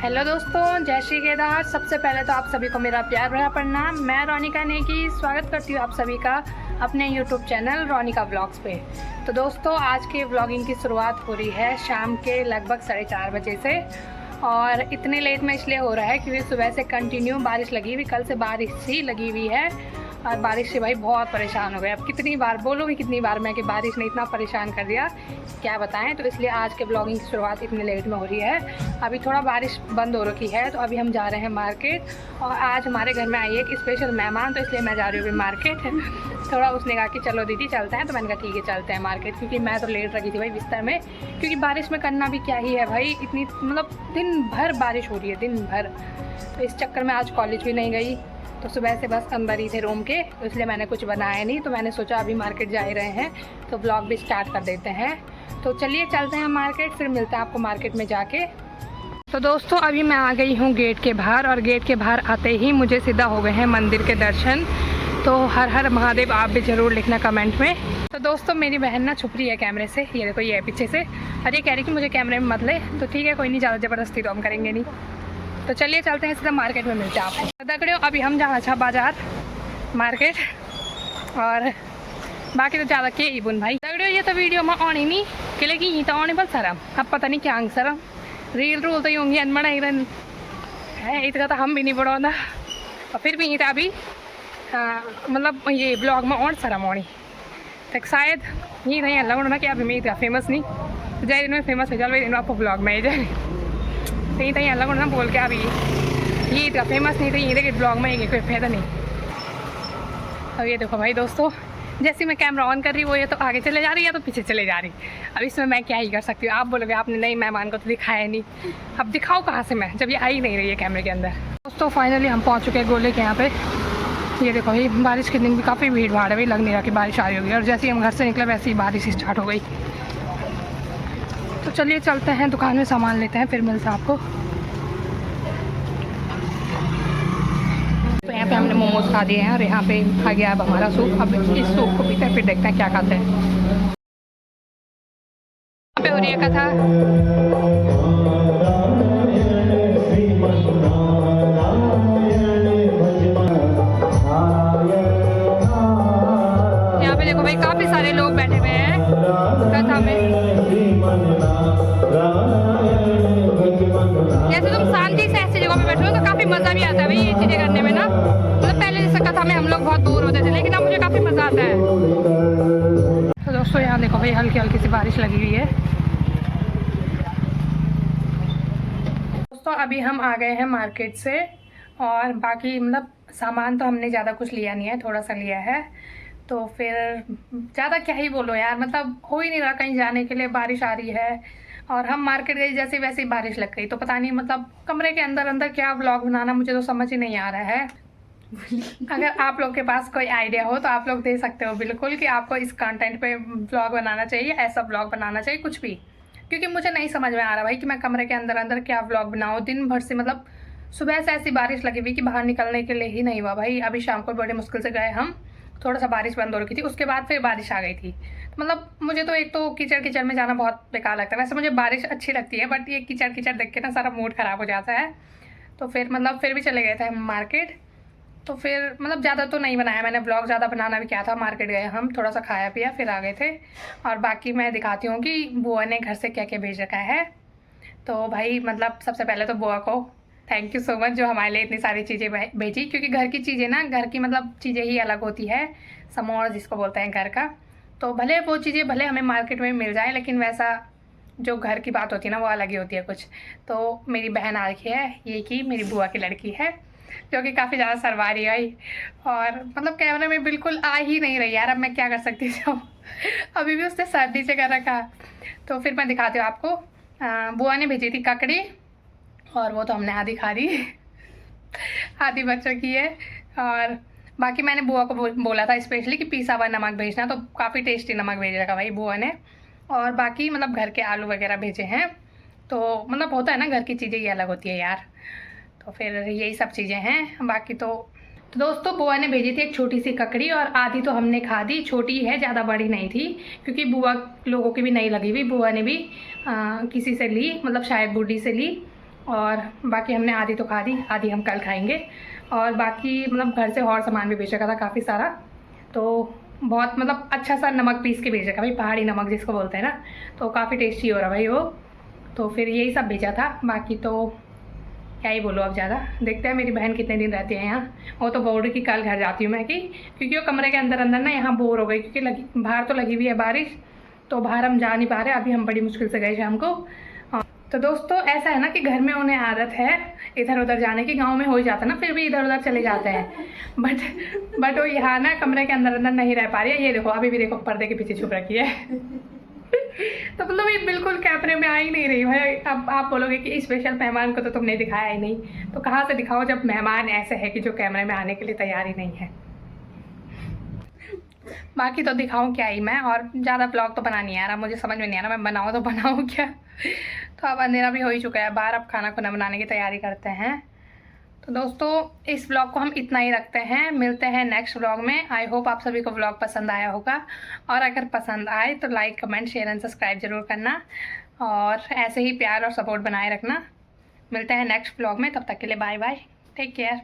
Hello दोस्तों, जय श्री केदार। सबसे पहले तो आप सभी को मेरा प्यार भरा प्रणाम। मैं रोनिका नेगी स्वागत करती हूँ आप सभी का अपने यूट्यूब चैनल रोनिका व्लॉग्स पे। तो दोस्तों, आज के व्लॉगिंग की शुरुआत हो रही है शाम के लगभग 4:30 बजे से। और इतने लेट में इसलिए हो रहा है क्योंकि सुबह से कंटिन्यू बारिश लगी हुई, कल से बारिश ही लगी हुई है। और बारिश से भाई बहुत परेशान हो गए। अब कितनी बार बोलूँगी, कितनी बार मैं कि बारिश ने इतना परेशान कर दिया क्या बताएं। तो इसलिए आज के ब्लॉगिंग की शुरुआत इतने लेट में हो रही है। अभी थोड़ा बारिश बंद हो रखी है तो अभी हम जा रहे हैं मार्केट। और आज हमारे घर में आई एक स्पेशल मेहमान, तो इसलिए मैं जा रही हूँ अभी मार्केट। थोड़ा उसने कहा कि चलो दीदी चलते हैं, तो मैंने कहा ठीक है चलते हैं मार्केट, क्योंकि मैं तो लेट रखी थी भाई बिस्तर में। क्योंकि बारिश में करना भी क्या ही है भाई, इतनी मतलब दिन भर बारिश हो रही है, दिन भर। तो इस चक्कर में आज कॉलेज भी नहीं गई, तो सुबह से बस अंदर ही थे रूम के, तो इसलिए मैंने कुछ बनाया नहीं। तो मैंने सोचा अभी मार्केट जा ही रहे हैं तो ब्लॉग भी स्टार्ट कर देते हैं। तो चलिए चलते हैं मार्केट, फिर मिलते हैं आपको मार्केट में जाके। तो दोस्तों, अभी मैं आ गई हूँ गेट के बाहर, और गेट के बाहर आते ही मुझे सीधा हो गए हैं मंदिर के दर्शन। तो हर हर महादेव आप भी ज़रूर लिखना कमेंट में। तो दोस्तों, मेरी बहन ना छुप रही है कैमरे से, ये देखो ये है पीछे से। और ये कह रही कि मुझे कैमरे में मत ले, तो ठीक है कोई नहीं, ज़्यादा ज़बरदस्ती तो हम करेंगे नहीं। तो चलिए चलते हैं सीधा मार्केट में, मिलते हैं आपको। दगड़ियों, अभी हम जहाँ अच्छा बाजार मार्केट, और बाकी तो ज़्यादा के ही बुन भाई दगड़ियों। ये तो वीडियो में आनी नहीं कि, लेकिन ये तो आने बल सर अब पता नहीं क्या सर रील रूल तो यूँगी अनबना ही है, इतना तो हम भी नहीं बढ़ा। और फिर भी ये तो अभी मतलब ये ब्लॉग में और शर्म आनी, तो शायद ये नहीं लगना ना कि अभी मैं इतना फेमस नहीं, तो जय दिन में फेमस हो जाए आपको ब्लॉग में जाए, तो ये तो यहाँ लगो ना बोल के अभी ये इतना फेमस नहीं, तो ये देखिए ब्लॉग में ये कोई फायदा नहीं। अब ये देखो भाई दोस्तों, जैसे मैं कैमरा ऑन कर रही वो ये तो आगे चले जा रही है, तो पीछे चले जा रही। अब इसमें मैं क्या ही कर सकती हूँ। आप बोलोगे आपने नई मेहमान को तो दिखाया नहीं, अब दिखाओ कहाँ से मैं, जब ये आ ही नहीं रही है कैमरे के अंदर। दोस्तों फाइनली हम पहुँच चुके हैं गोले के यहाँ पे। ये देखो भाई, बारिश के दिन भी काफ़ी भीड़ भाड़ है भाई, लग नहीं रहा कि बारिश आ रही होगी। और जैसे ही हम घर से निकले वैसे ही बारिश स्टार्ट हो गई। तो चलिए चलते हैं दुकान में सामान लेते हैं, फिर मिलते हैं आपको। तो यहाँ पे हमने मोमोज खा दिए हैं, और यहाँ पे खा गया अब हमारा सूप। अब इस सूप को पीते हैं, फिर देखते हैं क्या खाते हैं। यहाँ पे हो रही है कथा। यहाँ पे देखो भाई, काफी सारे लोग बैठे हुए हैं कथा में। जैसे तुम शांति से ऐसी जगह पे बैठे हो तो काफी मजा भी आता है भाई ये चीजें करने में ना। मतलब पहले जैसे कथा में हम लोग बहुत दूर होते थे, लेकिन अब मुझे काफी मजा आता है। तो दोस्तों यहाँ देखो भाई, हल्की हल्की सी बारिश लगी हुई है। दोस्तों अभी हम आ गए हैं मार्केट से, और बाकी मतलब सामान तो हमने ज़्यादा कुछ लिया नहीं है, थोड़ा सा लिया है। तो फिर ज़्यादा क्या ही बोलो यार, मतलब हो ही नहीं रहा कहीं जाने के लिए, बारिश आ रही है। और हम मार्केट गए जैसे वैसे ही बारिश लग गई, तो पता नहीं मतलब कमरे के अंदर अंदर क्या व्लॉग बनाना, मुझे तो समझ ही नहीं आ रहा है। अगर आप लोग के पास कोई आइडिया हो तो आप लोग दे सकते हो बिल्कुल, कि आपको इस कंटेंट पे व्लॉग बनाना चाहिए, ऐसा व्लॉग बनाना चाहिए, कुछ भी। क्योंकि मुझे नहीं समझ में आ रहा भाई कि मैं कमरे के अंदर अंदर क्या व्लॉग बनाऊँ दिन भर से। मतलब सुबह से ऐसी बारिश लगी हुई कि बाहर निकलने के लिए ही नहीं हुआ भाई। अभी शाम को बड़ी मुश्किल से गए हम, थोड़ा सा बारिश बंद हो रही थी, उसके बाद फिर बारिश आ गई थी। तो मतलब मुझे तो एक तो कीचड़ कीचड़ में जाना बहुत बेकार लगता है। वैसे मुझे बारिश अच्छी लगती है, बट ये कीचड़ कीचड़ देख के ना सारा मूड ख़राब हो जाता है। तो फिर मतलब फिर भी चले गए थे हम मार्केट। तो फिर मतलब ज़्यादा तो नहीं बनाया मैंने ब्लॉग, ज़्यादा बनाना भी क्या था। मार्केट गए हम, थोड़ा सा खाया पिया, फिर आ गए थे। और बाकी मैं दिखाती हूँ कि बुआ ने घर से क्या क्या भेज रखा है। तो भाई मतलब सबसे पहले तो बुआ को थैंक यू सो मच, जो हमारे लिए इतनी सारी चीज़ें भेजी। क्योंकि घर की चीज़ें ना, घर की मतलब चीज़ें ही अलग होती है, समोर जिसको बोलते हैं घर का। तो भले वो चीज़ें भले हमें मार्केट में मिल जाए, लेकिन वैसा जो घर की बात होती है ना, वो अलग ही होती है कुछ। तो मेरी बहन आ रखी है, ये की मेरी बुआ की लड़की है, जो कि काफ़ी ज़्यादा शर्मा रही है। और मतलब कैमरे में बिल्कुल आ ही नहीं रही यार, अब मैं क्या कर सकती हूँ। अभी भी उसने सर्दी से कर रखा। तो फिर मैं दिखाती हूँ आपको। बुआ ने भेजी थी ककड़ी, और वो तो हमने आधी खा दी, आधी बच्चों की है। और बाकी मैंने बुआ को बोला था स्पेशली कि पिसा हुआ नमक भेजना, तो काफ़ी टेस्टी नमक भेज रखा भाई बुआ ने। और बाकी मतलब घर के आलू वगैरह भेजे हैं। तो मतलब होता है ना, घर की चीज़ें ये अलग होती है यार। तो फिर यही सब चीज़ें हैं। बाकी तो दोस्तों बुआ ने भेजी थी एक छोटी सी ककड़ी, और आधी तो हमने खा दी। छोटी है, ज़्यादा बड़ी नहीं थी, क्योंकि बुआ लोगों की भी नहीं लगी हुई। बुआ ने भी किसी से ली, मतलब शायद बूढ़ी से ली। और बाकी हमने आधी तो खा दी, आधी हम कल खाएंगे। और बाकी मतलब घर से और सामान भी बेच रखा था काफ़ी सारा, तो बहुत मतलब अच्छा सा नमक पीस के बेच रखा भाई, पहाड़ी नमक जिसको बोलते हैं ना, तो काफ़ी टेस्टी हो रहा भाई वो। तो फिर यही सब बेचा था, बाकी तो क्या ही बोलो अब ज़्यादा। देखते हैं मेरी बहन कितने दिन रहती है यहाँ। वो तो बोल रही कि कल घर जाती हूँ मैं, कि क्योंकि वो कमरे के अंदर अंदर ना यहाँ बोर हो गई, क्योंकि बाहर तो लगी हुई है बारिश, तो बाहर हम जा नहीं पा रहे। अभी हम बड़ी मुश्किल से गए शाम को। तो दोस्तों ऐसा है ना कि घर में उन्हें आदत है इधर उधर जाने की, गांव में हो ही जाता ना, फिर भी इधर उधर चले जाते हैं। बट वो यहाँ ना कमरे के अंदर अंदर नहीं रह पा रही है। ये देखो अभी भी देखो पर्दे के पीछे छुप रखी है। तो मतलब ये बिल्कुल कैमरे में आ ही नहीं रही भाई। अब आप बोलोगे कि स्पेशल मेहमान को तो तुमने दिखाया ही नहीं, तो कहाँ से दिखाओ जब मेहमान ऐसे है कि जो कैमरे में आने के लिए तैयार ही नहीं है। बाकी तो दिखाऊं क्या ही मैं, और ज़्यादा ब्लॉग तो बना नहीं आ रहा, मुझे समझ में नहीं आ रहा मैं बनाऊँ तो बनाऊँ क्या। तो अब अंधेरा भी हो ही चुका है बाहर, अब खाना खुना बनाने की तैयारी करते हैं। तो दोस्तों इस व्लॉग को हम इतना ही रखते हैं, मिलते हैं नेक्स्ट व्लॉग में। आई होप आप सभी को व्लॉग पसंद आया होगा, और अगर पसंद आए तो like comment share and subscribe ज़रूर करना, और ऐसे ही प्यार और सपोर्ट बनाए रखना। मिलते हैं नेक्स्ट व्लॉग में, तब तक के लिए बाय बाय, टेक केयर।